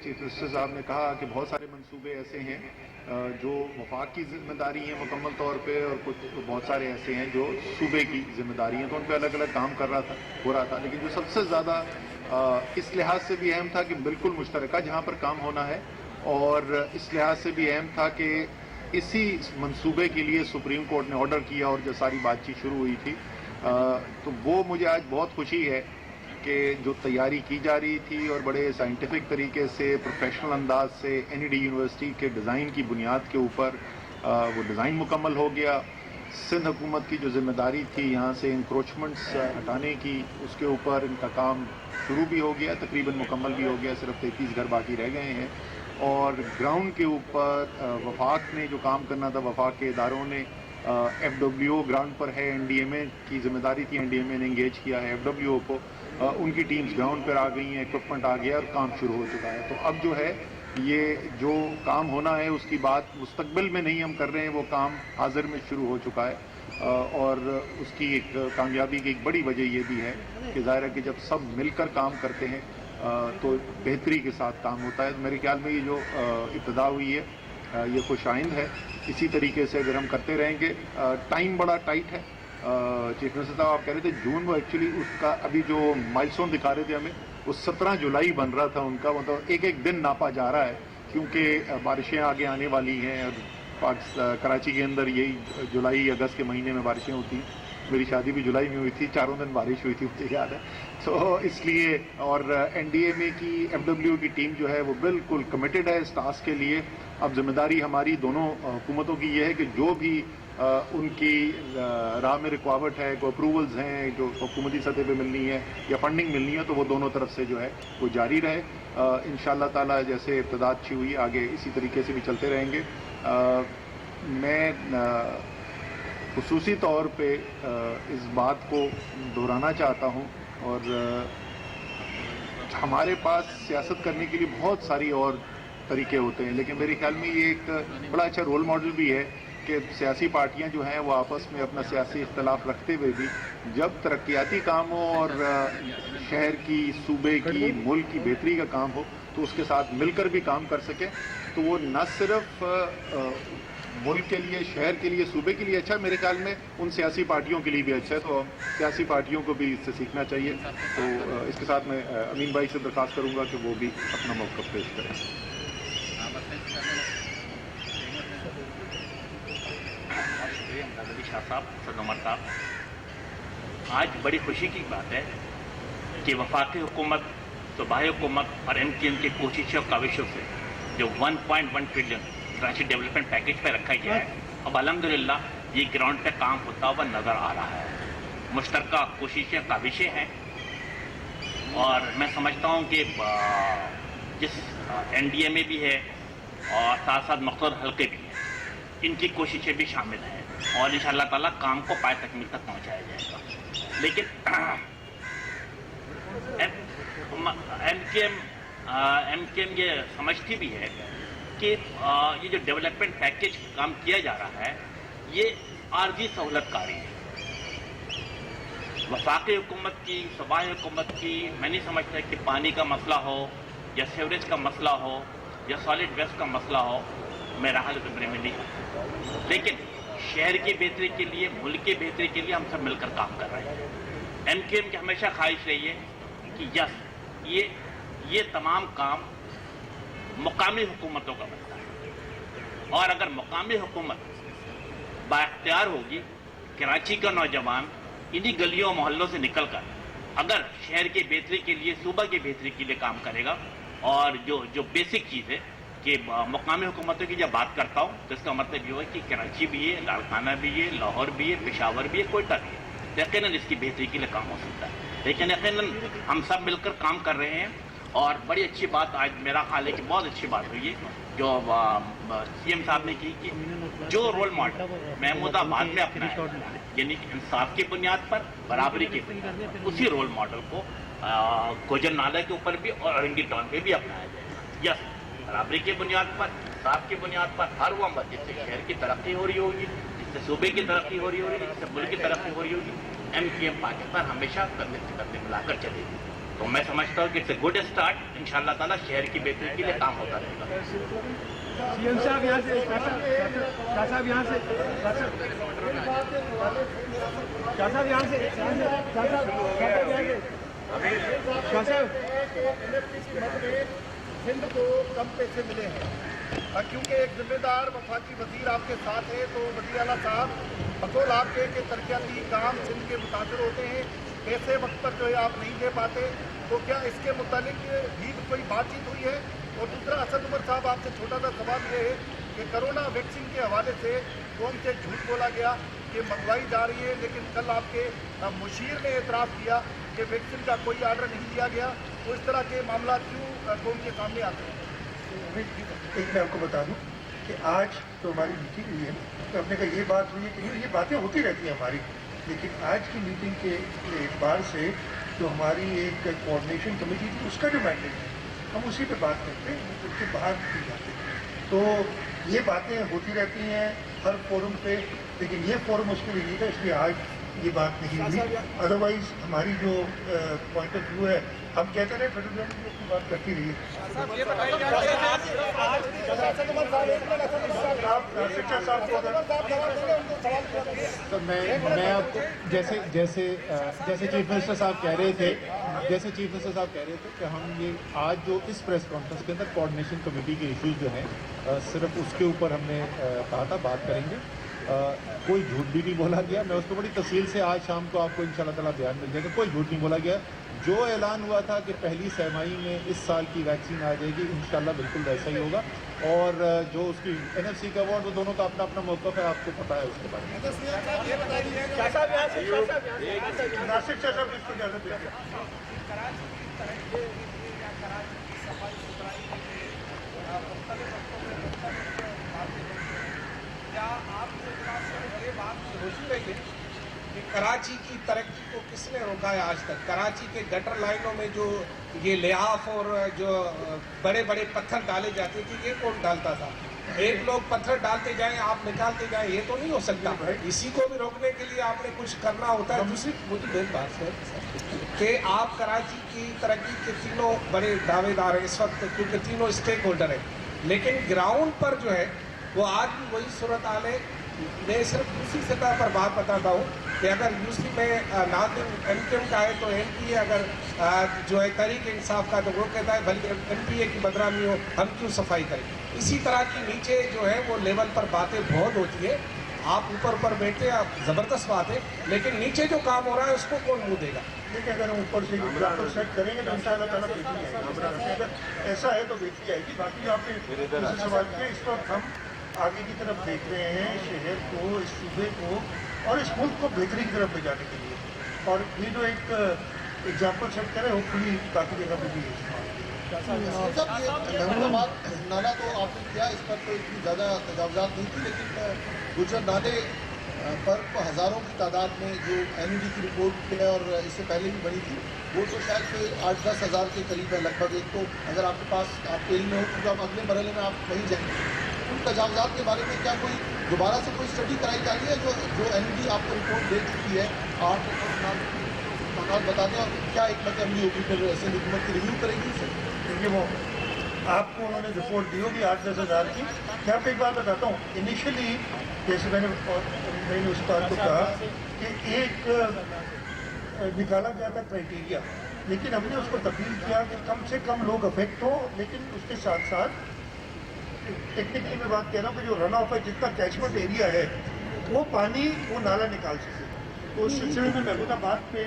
Chief minister صاحب نے کہا کہ بہت سارے منصوبے ایسے ہیں جو وفاق کی ذمہ داری ہیں مکمل طور پہ، اور کچھ بہت سارے ایسے ہیں جو صوبے کی ذمہ داری ہیں، تو ان پہ الگ الگ کام ہو رہا تھا، لیکن جو سب سے زیادہ اس لحاظ سے بھی اہم تھا کہ بالکل مشترکہ جہاں پر کام ہونا ہے، اور اس لحاظ سے بھی اہم تھا کہ اسی منصوبے کے لیے سپریم کورٹ نے آرڈر کیا اور جو ساری بات چیت شروع ہوئی تھی، تو وہ مجھے آج بہت خوشی ہے کہ جو تیاری کی جا رہی تھی اور بڑے سائنٹیفک طریقے سے پروفیشنل انداز سے این ای ڈی یونیورسٹی کے ڈیزائن کی بنیاد کے اوپر وہ ڈیزائن مکمل ہو گیا۔ سندھ حکومت کی جو ذمہ داری تھی یہاں سے انکروچمنٹس ہٹانے کی، اس کے اوپر ان کا کام شروع بھی ہو گیا، تقریباً مکمل بھی ہو گیا، صرف 33 گھر باقی رہ گئے ہیں۔ اور گراؤنڈ کے اوپر وفاق نے جو کام کرنا تھا، وفاق کے اداروں نے، ایف ڈبلیو او گراؤنڈ پر ہے، این ڈی ایم اے کی ذمہ داری تھی، این ڈی ایم اے نے انگیج کیا ہے ایف ڈبلیو او کو، ان کی ٹیمز گراؤنڈ پر آ گئی ہیں، اکوپمنٹ آ گیا اور کام شروع ہو چکا ہے۔ تو اب جو ہے یہ جو کام ہونا ہے اس کی بات مستقبل میں نہیں ہم کر رہے ہیں، وہ کام حاضر میں شروع ہو چکا ہے، اور اس کی ایک کامیابی کی ایک بڑی وجہ یہ بھی ہے کہ ظاہر ہے کہ جب سب مل کر کام کرتے ہیں تو بہتری کے ساتھ کام ہوتا ہے۔ میرے خیال میں یہ جو ابتدا ہوئی ہے یہ خوش آئند ہے، اسی طریقے سے اگر ہم کرتے رہیں گے۔ ٹائم بڑا ٹائٹ ہے، چیف منسٹر صاحب آپ کہہ رہے تھے جون وہ ایکچولی اس کا ابھی جو مائل سٹون دکھا رہے تھے ہمیں، وہ 17 جولائی بن رہا تھا ان کا، مطلب ایک ایک دن ناپا جا رہا ہے، کیونکہ بارشیں آگے آنے والی ہیں، اور کراچی کے اندر یہی جولائی اگست کے مہینے میں بارشیں ہوتی ہیں۔ میری شادی بھی جولائی میں ہوئی تھی، 4 دن بارش ہوئی تھی مجھے یاد ہے، تو اس لیے، اور این ڈی ایم اے کی ایف ڈبلیو کی ٹیم جو ہے وہ بالکل کمیٹڈ ہے اس ٹاسک کے لیے۔ اب ذمہ داری ہماری دونوں حکومتوں کی یہ ہے کہ جو بھی ان کی راہ میں رکاوٹ ہے، کوئی اپروولز ہیں جو حکومتی سطح پہ ملنی ہے یا فنڈنگ ملنی ہے، تو وہ دونوں طرف سے جو ہے وہ جاری رہے۔ انشاءاللہ تعالی جیسے ابتدا اچھی ہوئی، آگے اسی طریقے سے بھی چلتے رہیں گے۔ میں خصوصی طور پہ اس بات کو دہرانا چاہتا ہوں، اور ہمارے پاس سیاست کرنے کے لیے بہت ساری اور طریقے ہوتے ہیں، لیکن میرے خیال میں یہ ایک بڑا اچھا رول ماڈل بھی ہے کہ سیاسی پارٹیاں جو ہیں وہ آپس میں اپنا سیاسی اختلاف رکھتے ہوئے بھی جب ترقیاتی کام ہو اور شہر کی، صوبے کی، ملک کی بہتری کا کام ہو تو اس کے ساتھ مل کر بھی کام کر سکیں، تو وہ نہ صرف ملک کے لیے، شہر کے لیے، صوبے کے لیے اچھا ہے، میرے خیال میں ان سیاسی پارٹیوں کے لیے بھی اچھا ہے، تو سیاسی پارٹیوں کو بھی اس سے سیکھنا چاہیے۔ تو اس کے ساتھ میں امین بھائی سے درخواست کروں گا کہ وہ بھی اپنا موقف پیش کریں۔ شاہ صاحب، سر عمر صاحب، آج بڑی خوشی کی بات ہے کہ وفاقی حکومت، صوبائی حکومت اور ایم کیو ایم کی کوششوں کاوشوں سے جو 1.1 ٹریلین کراچی ڈیولپمنٹ پیکیج پہ رکھا گیا ہے، اب الحمدللہ یہ گراؤنڈ پہ کام ہوتا ہوا نظر آ رہا ہے۔ مشترکہ کوششیں، کاوشیں ہیں، اور میں سمجھتا ہوں کہ جس این ڈی ایم اے بھی ہے اور ساتھ ساتھ مختلف حلقے بھی ہیں، ان کی کوششیں بھی شامل ہیں، اور انشاءاللہ تعالیٰ کام کو پائے تکمیل تک پہنچایا جائے گا۔ لیکن ایم کے ایم یہ سمجھتی بھی ہے کہ یہ جو ڈیولپمنٹ پیکیج کام کیا جا رہا ہے یہ عارضی سہولت کاری ہے۔ وفاقی حکومت کی، صوبائی حکومت کی، میں نہیں سمجھتا کہ پانی کا مسئلہ ہو یا سیوریج کا مسئلہ ہو یا سالڈ ویسٹ کا مسئلہ ہو، میرا حال زمرے میں نہیں ہے، لیکن شہر کی بہتری کے لیے، ملک کی بہتری کے لیے ہم سب مل کر کام کر رہے ہیں۔ ایم کیو ایم کی ہمیشہ خواہش رہی ہے کہ یس، یہ تمام کام مقامی حکومتوں کا مسئلہ ہے، اور اگر مقامی حکومت بااختیار ہوگی، کراچی کا نوجوان انہی گلیوں محلوں سے نکل کر اگر شہر کی بہتری کے لیے، صوبہ کی بہتری کے لیے کام کرے گا، اور جو بیسک چیز ہے کہ مقامی حکومتوں کی جب بات کرتا ہوں تو اس کا مطلب یہ ہے کہ کراچی بھی ہے، لاڑکانہ بھی ہے، لاہور بھی ہے، پشاور بھی ہے، کوئٹہ بھی ہے، یقیناً اس کی بہتری کے لیے کام ہو سکتا ہے، لیکن یقیناً ہم سب مل کر کام کر رہے ہیں۔ اور بڑی اچھی بات آج میرا خیال ہے کہ بہت اچھی بات ہوئی ہے جو سی ایم صاحب نے کی کہ جو رول ماڈل محمود آباد میں اپنایا، یعنی کہ انصاف کی بنیاد پر، برابری کی بنیاد پر، اسی رول ماڈل کو گوجر نالہ کے اوپر بھی اور اورنگی ٹاؤن پہ بھی اپنایا جائے۔ یس، برابری کی بنیاد پر، انصاف کی بنیاد پر، ہر وہ عمل جس سے شہر کی ترقی ہو رہی ہوگی، جس سے صوبے کی ترقی ہو رہی ہوگی، جس سے ملک کی ترقی ہو رہی ہوگی، ایم کیو ایم پاکستان ہمیشہ کرنے سے کرنے ملا کر چلے گی۔ तो मैं समझता हूँ कि इट्स ए गुड स्टार्ट. इंशाअल्लाह ताला शहर की बेहतरी के लिए काम होता रहेगा. सीएम साहब यहाँ से शाह साहब यहाँ से शाह साहब यहाँ से शाह साहब हिंद को कम पैसे मिले हैं क्योंकि एक जिम्मेदार वफाकी वजीर आपके साथ है तो वज़ीर आला साहब बतौर आपके के तरक्याती काम सिंध के मुतासर होते हैं, पैसे वक्त पर जो है आप नहीं दे पाते, तो क्या इसके मुतालिक भी कोई बातचीत हुई है? और दूसरा, असद उमर साहब आपसे छोटा सा सवाल ये है कि कोरोना वैक्सीन के हवाले से कौन से झूठ बोला गया कि मंगवाई जा रही है, लेकिन कल आपके मुशीर ने एतराफ़ किया कि वैक्सीन का कोई आर्डर नहीं दिया गया, तो इस तरह के मामला क्यों कौन के सामने आते हैं? एक मैं आपको बता दूं कि आज तो हमारी मीटिंग हुई है, तो हमने कहा ये बात हुई है कि ये बातें होती रहती हैं हमारी, लेकिन आज की मीटिंग के एतबार से जो हमारी एक कोऑर्डिनेशन कमेटी थी उसका जो मैंडेट है हम उसी पे बात करते हैं, उसके बाहर नहीं जाते. तो ये बातें होती रहती हैं हर फोरम पे, लेकिन ये फोरम उसके लिए नहीं था, इसलिए आज ये बात नहीं हुई. अदरवाइज हमारी जो पॉइंट ऑफ व्यू है, हम कहते रहे फेडरल गवर्नमेंट की बात करती रही है. तो मैं आपको जैसे चीफ मिनिस्टर साहब कह रहे थे कि हम ये आज जो इस प्रेस कॉन्फ्रेंस के अंदर कोऑर्डिनेशन कमेटी के इश्यूज जो हैं सिर्फ उसके ऊपर हमने कहा था बात करेंगे. कोई झूठ भी नहीं बोला गया. मैं उसको बड़ी तफसील से आज शाम को आपको इंशाल्लाह ताला बयान मिल जाएगा. कोई झूठ नहीं बोला गया. जो ऐलान हुआ था कि पहली सहमाही में इस साल की वैक्सीन आ जाएगी, इंशाल्लाह बिल्कुल वैसा ही होगा. और जो उसकी NFC का अवार्ड, वो दोनों का अपना अपना मौक़िफ़ है, आपको पता है उसके बारे में. नासिर शाह साहब इसको इजाज़त देंगे. कराची की तरक्की को किसने रोका है आज तक? कराची के गटर लाइनों में जो ये लिहाफ और जो बड़े बड़े पत्थर डाले जाते थे, ये कौन डालता था? एक लोग पत्थर डालते जाएं, आप निकालते जाएं, ये तो नहीं हो सकता. इसी को भी रोकने के लिए आपने कुछ करना होता है. दूसरी मुझे मेन बात है कि आप कराची की तरक्की के तीनों बड़े दावेदार हैं इस वक्त, क्योंकि तीनों स्टेक होल्डर हैं, लेकिन ग्राउंड पर जो है वो आज भी वही सूरत हाल है. मैं सिर्फ दूसरी सतह पर बात बताता हूँ कि अगर यूसी में नाज़िम MKM का है तो MPA अगर जो है तहरीक इंसाफ का, तो वो कहता है भले MPA की बदनामी हो, हम क्यों सफाई करें. इसी तरह की नीचे जो है वो लेवल पर बातें बहुत होती है. आप ऊपर बैठते हैं, आप ज़बरदस्त बात है, लेकिन नीचे जो काम हो रहा है उसको कौन मुँह देगा? देखिए, अगर हम ऊपर से एग्जाम्पल सेट करेंगे तो इंशाअल्लाह ताला बेहतरी आएगी. अगर ऐसा है तो बेहतरी आएगी. बाकी आपने सवाल किया, इस वक्त हम आगे की तरफ देख रहे हैं, शहर को, इस सूबे को और इस मुल्क को बेहतरी की तरफ ले जाने के लिए. और ये जो एक एग्जाम्पल सेट करें, होपफुली बाकी जगह पर भी नाला तो आपने किया, इस पर तो इतनी ज़्यादा तजावज़ात नहीं थी, लेकिन गुजर नाले पर हज़ारों की तादाद में जो NED की रिपोर्ट है और इससे पहले भी बनी थी, वो तो शायद से 8-10 हज़ार के करीब है लगभग. एक तो अगर आपके पास आपके इल्म में हो तो आप अगले मरहले में आप वहीं जाएंगे. उन तजावज़ात के बारे में क्या कोई दोबारा से कोई स्टडी कराई जा रही है? जो NED आपको रिपोर्ट दे चुकी है, 8 तादाद बता दें, और क्या एक मतलब अमली होगी, फिर ऐसे हुकूमत की रिव्यू करेगी सर? देखिए, वो आपको उन्होंने रिपोर्ट दी होगी 8-10 हज़ार की. मैं आपको एक बात बताता हूँ. इनिशियली जैसे मैंने उस बात को कहा कि एक निकाला गया था क्राइटेरिया, लेकिन हमने उसको तब्दील किया कि कम से कम लोग अफेक्ट हो, लेकिन उसके साथ साथ टेक्निकली मैं बात कह रहा हूँ कि जो रन ऑफ है, जितना कैचमेंट एरिया है, वो पानी वो नाला निकाल सके. तो उस सिलसिले में महमूदाबाद पे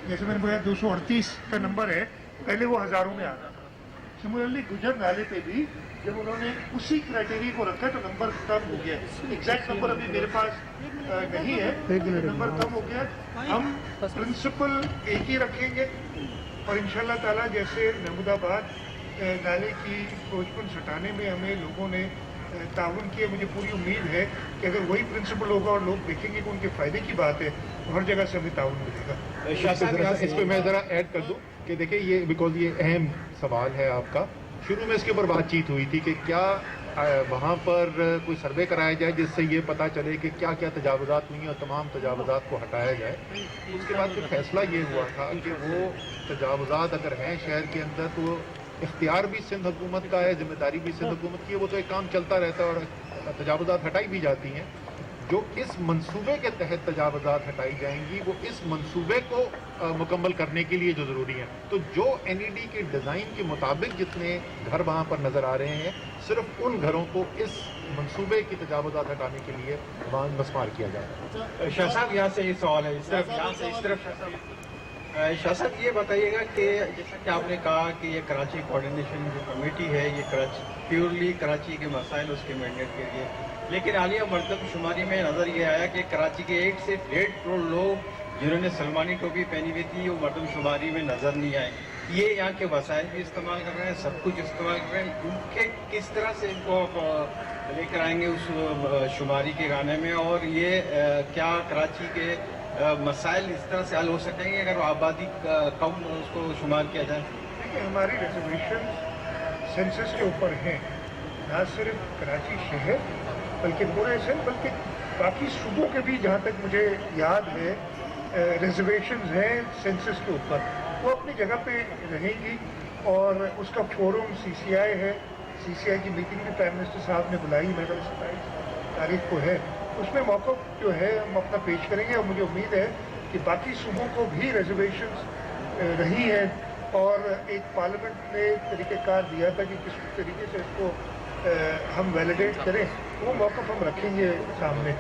जैसे मैंने बोला 238 का नंबर है, पहले वो हज़ारों में आता था. सिमिलरली गुजर नाले पे भी जब उन्होंने उसी क्राइटेरिया को रखा तो नंबर कम हो गया. एग्जैक्ट नंबर अभी मेरे पास नहीं है, नंबर कम हो गया. हम प्रिंसिपल एक ही रखेंगे और इंशाल्लाह ताला जैसे महमूदाबाद नाले की कोचपन हटाने में हमें लोगों ने ताउन किया, मुझे पूरी उम्मीद है कि अगर वही प्रिंसिपल होगा और लोग देखेंगे कि उनके फ़ायदे की बात है, तो हर जगह से हमें ताउन मिलेगा. इस पर मैं ज़रा ऐड कर दूँ कि देखिए, ये बिकॉज ये अहम सवाल है आपका. शुरू में इसके ऊपर बातचीत हुई थी कि क्या वहाँ पर कोई सर्वे कराया जाए जिससे ये पता चले कि क्या क्या तजावुज़ात हुई हैं और तमाम तजावुज़ात को हटाया जाए। उसके बाद फिर फैसला ये हुआ था कि वो तजावुज़ात अगर हैं शहर के अंदर तो इख्तियार भी सिंध हुकूमत का है, जिम्मेदारी भी सिंध हुकूमत की है, वो तो एक काम चलता रहता है और तजावुज़ात हटाई भी जाती हैं। जो इस मंसूबे के तहत तजावुज़ात हटाई जाएंगी वो इस मंसूबे को मुकम्मल करने के लिए जो ज़रूरी है। तो जो NED के डिज़ाइन के मुताबिक जितने घर वहाँ पर नज़र आ रहे हैं, सिर्फ उन घरों को इस मंसूबे की तजावुज़ात हटाने के लिए वहाँ मस्मार किया जा रहा है। शाह साहब यहाँ से ये सवाल है, इस तरफ यहाँ से इस तरफ। शाह साहब ये बताइएगा कि जैसा कि आपने कहा कि ये कराची कोऑर्डिनेशन जो कमेटी है ये प्योरली कराची के मसाइल उसके मैंडेट के लिए, लेकिन हालिया मरदमशुमारी में नज़र ये आया कि कराची के 1 से 1.5 करोड़ लोग जिन्होंने सलमानी टोपी पहनी हुई थी वो मरदमशुमारी में नज़र नहीं आए। ये यहाँ के वसाइल भी इस्तेमाल कर रहे हैं, सब कुछ इस्तेमाल कर रहे हैं, उनके किस तरह से इनको लेकर आएंगे उस शुमारी के गाने में, और ये क्या कराची के मसाइल इस तरह से हल हो सकेंगे अगर आबादी कम उसको शुमार किया जाए? देखिए, हमारी रिजर्वेशन सेंसस के ऊपर हैं, ना सिर्फ कराची शहर बल्कि पूरे सिंध बल्कि बाकी सूबों के भी, जहाँ तक मुझे याद है, रिजर्वेशंस हैं सेंसस के ऊपर, वो अपनी जगह पे रहेंगी। और उसका फोरम CCI है, CCI की मीटिंग भी प्राइम मिनिस्टर साहब ने बुलाई, मेरे 27 तारीख को है। उसमें मौक़िफ़ जो है हम अपना पेश करेंगे और मुझे उम्मीद है कि बाकी सूबों को भी रिजर्वेशंस रही हैं और एक पार्लियामेंट ने तरीक़ेकार दिया था कि किस तरीके से इसको हम वैलिडेट करें, वो मौक़िफ़ हम रखेंगे सामने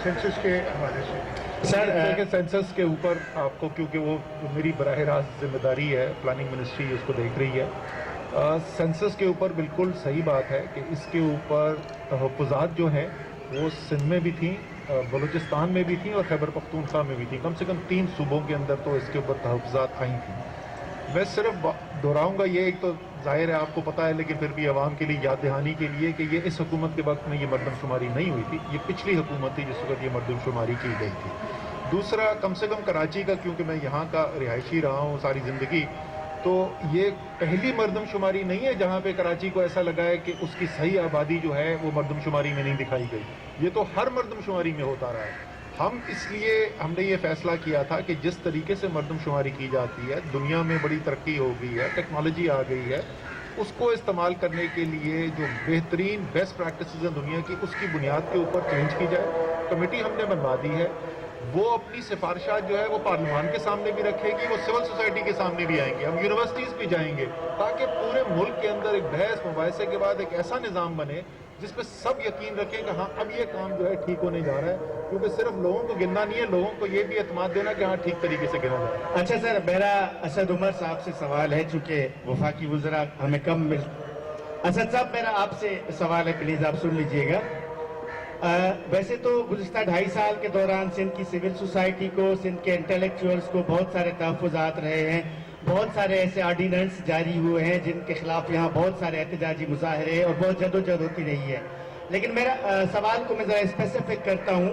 सेंसस के हवाले से। सर देखिए, सेंसस के ऊपर आपको, क्योंकि वो मेरी बराह रास्त जिम्मेदारी है, प्लानिंग मिनिस्ट्री उसको देख रही है, सेंसस के ऊपर बिल्कुल सही बात है कि इसके ऊपर तहफ़्फ़ुज़ात जो हैं वो सिंध में भी थी, बलूचिस्तान में भी थी और खैबर पख्तूनख्वा में भी थी। कम से कम 3 सूबों के अंदर तो इसके ऊपर तहफ़्फ़ुज़ात आई थी। मैं सिर्फ दोहराऊंगा ये, एक तो जाहिर है आपको पता है, लेकिन फिर भी आवाम के लिए याद दहानी के लिए कि ये इस हुकूमत के वक्त में ये मरदमशुमारी नहीं हुई थी, ये पिछली हुकूमत थी जिस वक्त ये मरदमशुमारी की गई थी। दूसरा, कम से कम कराची का, क्योंकि मैं यहाँ का रिहायशी रहा हूँ सारी ज़िंदगी, तो ये पहली मरदमशुमारी नहीं है जहाँ पे कराची को ऐसा लगा है कि उसकी सही आबादी जो है वो मरदमशुमारी में नहीं दिखाई गई। ये तो हर मरदमशुमारी में होता रहा है। इसलिए हमने ये फैसला किया था कि जिस तरीके से मरदमशुमारी की जाती है, दुनिया में बड़ी तरक्की हो गई है, टेक्नोलॉजी आ गई है, उसको इस्तेमाल करने के लिए जो बेहतरीन बेस्ट प्रैक्टिसेस हैं दुनिया की, उसकी बुनियाद के ऊपर चेंज की जाए। कमेटी हमने बनवा दी है, वो अपनी सिफारिशात जो है वो पार्लियामान के सामने भी रखेगी, वो सिविल सोसाइटी के सामने भी आएंगे, हम यूनिवर्सिटीज़ भी जाएंगे, ताकि पूरे मुल्क के अंदर एक बहस मुबाहिसे के बाद एक ऐसा निज़ाम बने जिस पर सब यकीन रखें कि हाँ अब ये काम जो है ठीक होने जा रहा है। क्योंकि सिर्फ लोगों को गिनना नहीं है, लोगों को ये भी एतमाद देना कि हाँ ठीक तरीके से गिना जा रहा है। अच्छा सर, मेरा असद उमर साहब से सवाल है, चूँकि वफाकी वज़रा हमें कम मिल। असद साहब, मेरा आपसे सवाल है, प्लीज़ आप सुन लीजिएगा। वैसे तो गुज़िश्ता 2.5 साल के दौरान सिंध की सिविल सोसाइटी को, सिंध के इंटेलेक्चुअल्स को बहुत सारे तहफ़्फ़ुज़ात रहे हैं, बहुत सारे ऐसे आर्डिनेंस जारी हुए हैं जिनके खिलाफ यहाँ बहुत सारे एहतजाजी मुजाहरे और बहुत जदोजहद होती रही है। लेकिन मेरा सवाल को मैं ज़रा स्पेसिफिक करता हूँ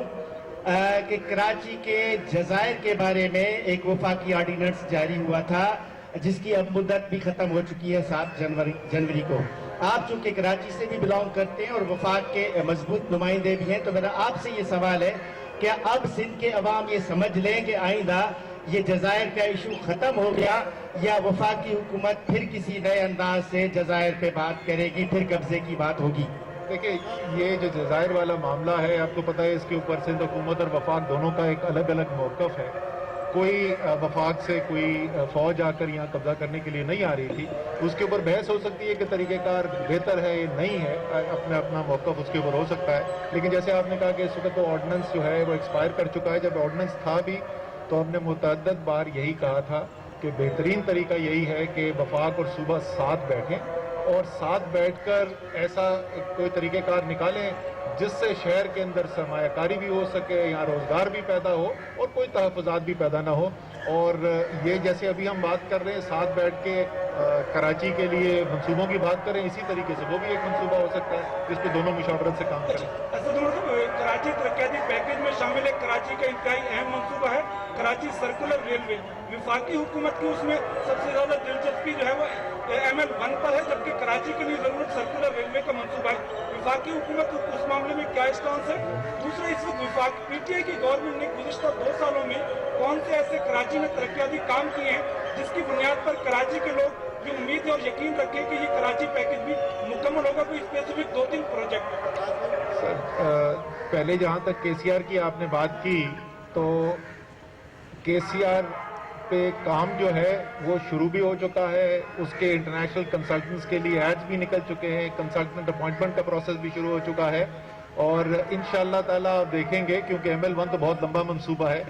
कि कराची के जज़ायर के बारे में एक वफाकी आर्डिनेंस जारी हुआ था जिसकी अब मुद्दत भी ख़त्म हो चुकी है 7 जनवरी को। आप चूँकि कराची से भी बिलोंग करते हैं और वफाक के मजबूत नुमाइंदे भी हैं, तो मेरा आपसे ये सवाल है, क्या अब सिंध के अवाम ये समझ लें कि आइंदा ये जज़ायर का इशू ख़त्म हो गया, या वफाकी हुकूमत फिर किसी नए अंदाज से जज़ायर पे बात करेगी, फिर कब्जे की बात होगी? देखिए, ये जो जज़ायर वाला मामला है, आपको पता है इसके ऊपर सिंध हुकूमत और वफाक दोनों का एक अलग अलग मौक़िफ़ है। कोई वफाक से कोई फ़ौज आकर यहाँ कब्जा करने के लिए नहीं आ रही थी, उसके ऊपर बहस हो सकती है कि तरीक़ेकार बेहतर है नहीं है, अपना मौक़िफ़ उसके ऊपर हो सकता है। लेकिन जैसे आपने कहा कि इस वक्त तो ऑर्डिनेंस जो है वो एक्सपायर कर चुका है। जब ऑर्डिनेंस था भी तो हमने मुतअद्दिद बार यही कहा था कि बेहतरीन तरीका यही है कि वफाक और सूबा साथ बैठें और साथ बैठकर ऐसा कोई तरीक़ेकार निकालें जिससे शहर के अंदर सरमायाकारी भी हो सके, यहाँ रोज़गार भी पैदा हो और कोई तहफ़्फ़ुज़ात भी पैदा ना हो। और ये जैसे अभी हम बात कर रहे हैं साथ बैठ के कराची के लिए मंसूबों की बात करें, इसी तरीके से वो भी एक मंसूबा हो सकता है जिस पर दोनों मुशावरत से काम करें। कराची तरक्याती पैकेज में शामिल है, कराची का इंतहाई अहम मंसूबा है कराची सर्कुलर रेलवे। वफाकी हुकूमत की उसमें सबसे ज़्यादा दिलचस्पी जो है वो ML1 पर है, जबकि कराची के लिए जरूरत सर्कुलर रेलवे का मंसूबा है, वफाकी हुकूमत उस मामले में क्या स्टांस है? दूसरा, इस वक्त वफाक पीटीआई की गवर्नमेंट ने गुज़िश्ता 2 सालों में कौन से ऐसे कराची में तरक्याती काम किए हैं जिसकी बुनियाद पर कराची के लोग ये उम्मीद और यकीन रखें कि ये कराची पैकेज भी मुकम्मल होगा? कोई स्पेसिफिक 2-3 प्रोजेक्ट? सर, पहले जहाँ तक केसीआर की आपने बात की, तो केसीआर पे काम जो है वो शुरू भी हो चुका है, उसके इंटरनेशनल कंसल्टेंट्स के लिए एड्स भी निकल चुके हैं, कंसल्टेंट अपॉइंटमेंट का प्रोसेस भी शुरू हो चुका है, और इंशाअल्लाह ताला आप देखेंगे, क्योंकि ML1 तो बहुत लंबा मंसूबा है,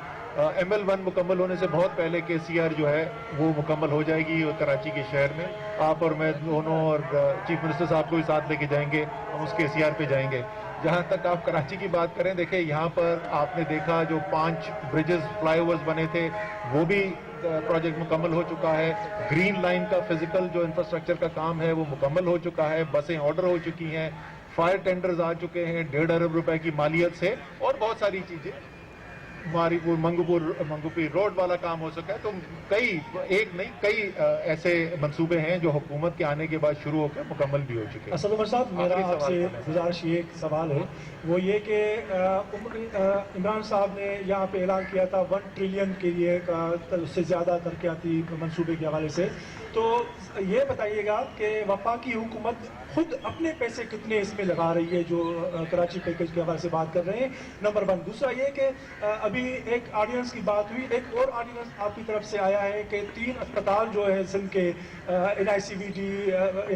ML1 मुकम्मल होने से बहुत पहले केसीआर जो है वो मुकम्मल हो जाएगी और कराची के शहर में। आप और मैं दोनों और चीफ मिनिस्टर साहब को भी साथ लेके जाएंगे, हम उस केसीआर पे जाएंगे। जहाँ तक आप कराची की बात करें, देखिए यहाँ पर आपने देखा जो 5 ब्रिजेस फ्लाईओवर्स बने थे वो भी प्रोजेक्ट मुकम्मल हो चुका है। ग्रीन लाइन का फिजिकल जो इंफ्रास्ट्रक्चर का काम है वो मुकम्मल हो चुका है, बसें ऑर्डर हो चुकी हैं, फायर टेंडर्स आ चुके हैं 1.5 अरब रुपए की मालियत से, और बहुत सारी चीजें, मारीपुर मंगूपीर रोड वाला काम हो सका है। तो कई ऐसे मंसूबे हैं जो हुकूमत के आने के बाद शुरू होकर मुकम्मल भी हो चुके हैं। असद उमर साहब, मेरा आपसे गुजारिश ये एक सवाल है, वो ये कि इमरान साहब ने यहाँ पे ऐलान किया था 1 ट्रिलियन के लिए उससे ज़्यादा तरक्याती मंसूबे के हवाले से, तो ये बताइएगा कि वफाकी हुकूमत खुद अपने पैसे कितने इसमें लगा रही है जो कराची पैकेज के हवाले से बात कर रहे हैं, नंबर 1। दूसरा ये कि अभी एक ऑर्डिनेंस की बात हुई, एक और ऑर्डिनेंस आपकी तरफ से आया है कि 3 अस्पताल जो है सिंध के NICVD,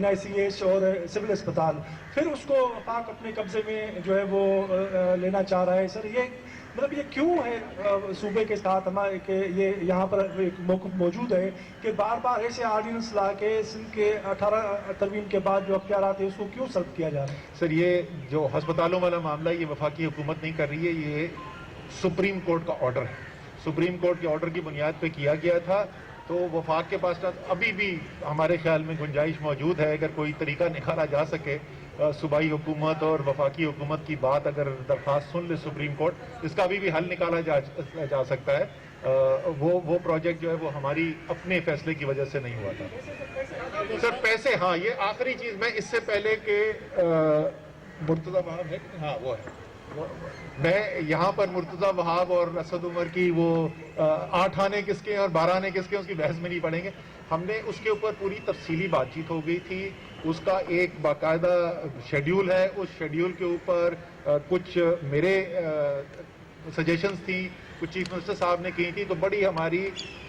NICH और सिविल अस्पताल, फिर उसको वफाक अपने कब्जे में जो है वो लेना चाह रहा है। सर, ये मतलब ये क्यों है सूबे के साथ हमारे के ये यहाँ पर एक मौक़िफ़ मौजूद है कि बार बार ऐसे ऑर्डिनेंस ला के सिंध के 18 तरमीम के बाद जो अख्तियारात है उसको क्यों सल्ब किया जा रहा है? सर, ये जो अस्पतालों वाला मामला है ये वफाकी हुकूमत नहीं कर रही है, ये सुप्रीम कोर्ट का ऑर्डर है। सुप्रीम कोर्ट के ऑर्डर की बुनियाद पे किया गया था, तो वफाक के पास अभी भी हमारे ख्याल में गुंजाइश मौजूद है, अगर कोई तरीका निकाला जा सके, सूबाई हुकूमत और वफाकी हुकूमत की बात अगर दरख्वास्त सुन ले सुप्रीम कोर्ट, इसका अभी भी हल निकाला जा सकता है। वो प्रोजेक्ट जो है वो हमारी अपने फैसले की वजह से नहीं हुआ था। सर, पैसे, हाँ, ये आखिरी चीज़, मैं इससे पहले के मुर्तज़ा वहाब है, हाँ वो है, मैं यहाँ पर मुर्तज़ा वहाब और असद उमर की वो 8 आने किसके हैं और 12 आने किसके हैं उसकी बहस में नहीं पड़ेंगे। हमने उसके ऊपर पूरी तफसीली बातचीत हो गई थी, उसका एक बाकायदा शेड्यूल है, उस शेड्यूल के ऊपर कुछ मेरे सजेशंस थी, कुछ चीफ मिनिस्टर साहब ने की थी, तो बड़ी हमारी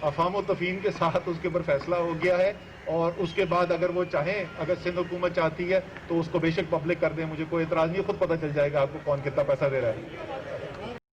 अफाम व तफहीम के साथ उसके ऊपर फैसला हो गया है, और उसके बाद अगर वो चाहें, अगर सिंध हुकूमत चाहती है तो उसको बेशक पब्लिक कर दें, मुझे कोई एतराज़ नहीं, खुद पता चल जाएगा आपको कौन कितना पैसा दे रहा है।